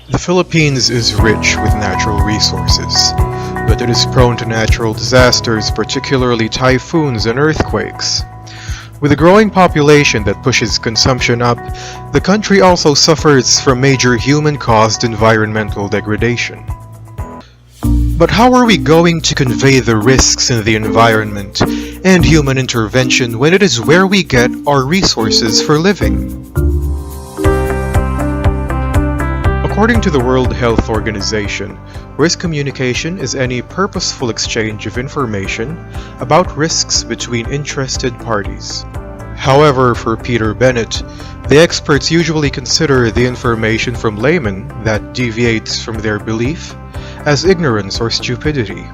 The Philippines is rich with natural resources, but it is prone to natural disasters, particularly typhoons and earthquakes. With a growing population that pushes consumption up, the country also suffers from major human-caused environmental degradation. But how are we going to convey the risks in the environment and human intervention when it is where we get our resources for living? According to the World Health Organization, risk communication is any purposeful exchange of information about risks between interested parties. However, for Peter Bennett, the experts usually consider the information from laymen that deviates from their belief as ignorance or stupidity.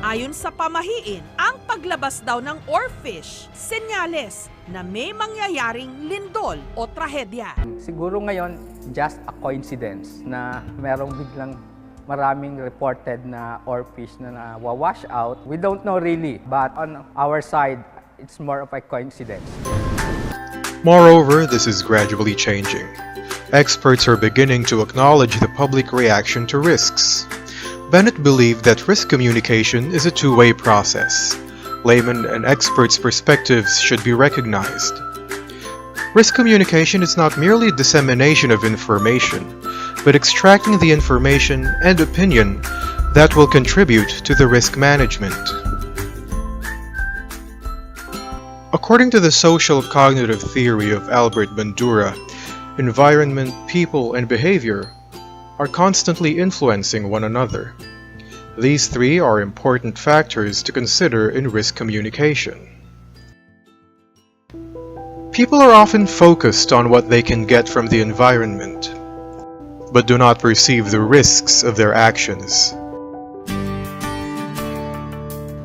Ayon sa pamahiin, ang paglabas daw ng oarfish, senyales na may mangyayaring lindol o trahedya. Siguro ngayon, just a coincidence na merong biglang maraming reported na oarfish na wawash out. We don't know really, but on our side, it's more of a coincidence. Moreover, this is gradually changing. Experts are beginning to acknowledge the public reaction to risks. Bennett believed that risk communication is a two-way process. Laymen and experts' perspectives should be recognized. Risk communication is not merely dissemination of information, but extracting the information and opinion that will contribute to the risk management. According to the social cognitive theory of Albert Bandura, environment, people, and behavior are constantly influencing one another. These three are important factors to consider in risk communication. People are often focused on what they can get from the environment, but do not perceive the risks of their actions.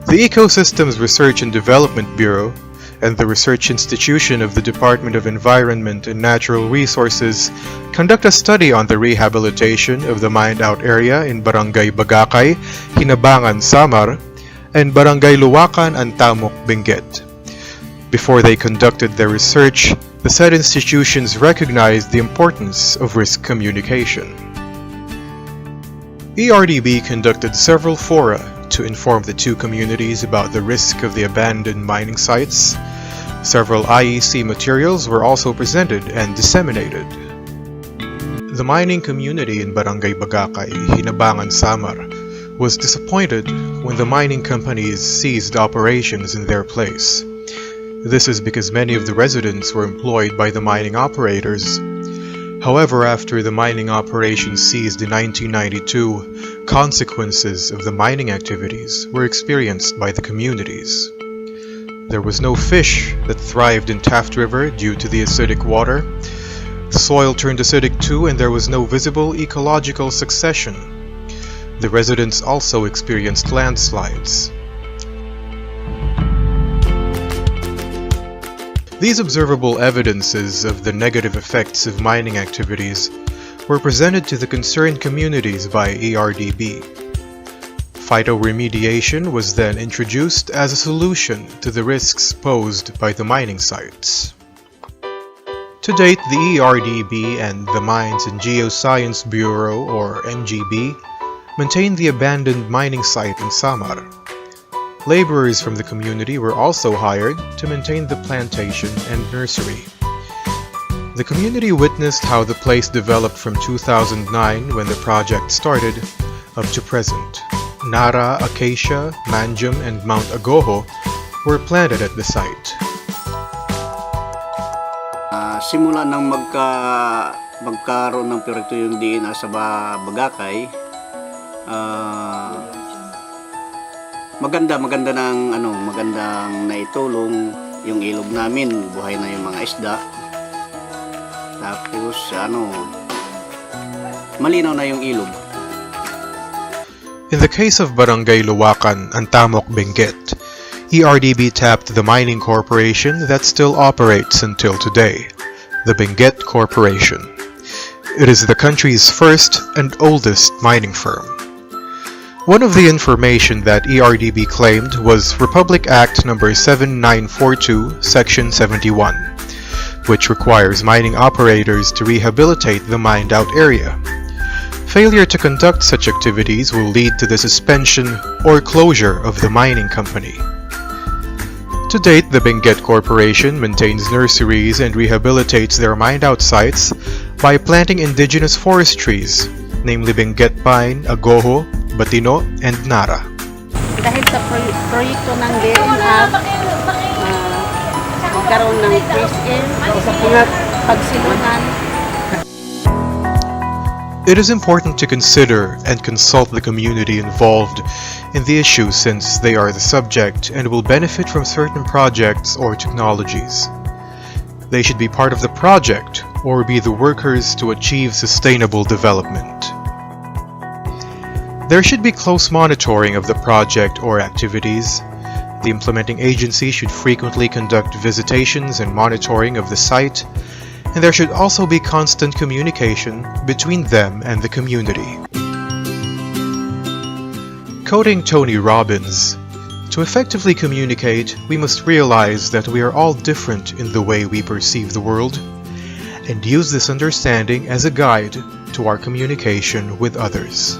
The Ecosystems Research and Development Bureau and the Research Institution of the Department of Environment and Natural Resources conduct a study on the rehabilitation of the mined-out area in Barangay Bagakay, Hinabangan, Samar, and Barangay Luwakan, Antamok, Benguet. Before they conducted their research, the said institutions recognized the importance of risk communication. ERDB conducted several fora to inform the two communities about the risk of the abandoned mining sites. Several IEC materials were also presented and disseminated. The mining community in Barangay Bagakay, Hinabangan, Samar was disappointed when the mining companies ceased operations in their place. This is because many of the residents were employed by the mining operators. However, after the mining operations ceased in 1992, consequences of the mining activities were experienced by the communities. There was no fish that thrived in Taft River due to the acidic water. The soil turned acidic too, and there was no visible ecological succession. The residents also experienced landslides. These observable evidences of the negative effects of mining activities were presented to the concerned communities by ERDB. Phytoremediation was then introduced as a solution to the risks posed by the mining sites. To date, the ERDB and the Mines and Geoscience Bureau, or MGB, maintain the abandoned mining site in Samar. Laborers from the community were also hired to maintain the plantation and nursery. The community witnessed how the place developed from 2009 when the project started up to present. Nara, acacia, manjum, and Mount Agoho were planted at the site. Simula nang magkaroon ng proyekto yung DNA sa Bagakay, magandang naitulong yung ilog namin, buhay na yung mga isda. Tapos malinaw na yung ilog. In the case of Barangay Luwakan, Antamok, Benguet, ERDB tapped the mining corporation that still operates until today, the Benguet Corporation. It is the country's first and oldest mining firm. One of the information that ERDB claimed was Republic Act No. 7942, Section 71. which requires mining operators to rehabilitate the mined-out area. Failure to conduct such activities will lead to the suspension or closure of the mining company. To date, the Benguet Corporation maintains nurseries and rehabilitates their mined-out sites by planting indigenous forest trees, namely Benguet pine, agoho, batino, and nara. Dahil sa proyekto ng DNR, magkaroon ng fish-in, pagsilungan. It is important to consider and consult the community involved in the issue since they are the subject and will benefit from certain projects or technologies. They should be part of the project or be the workers to achieve sustainable development. There should be close monitoring of the project or activities. The implementing agency should frequently conduct visitations and monitoring of the site, and there should also be constant communication between them and the community. Quoting Tony Robbins, "To effectively communicate, we must realize that we are all different in the way we perceive the world, and use this understanding as a guide to our communication with others."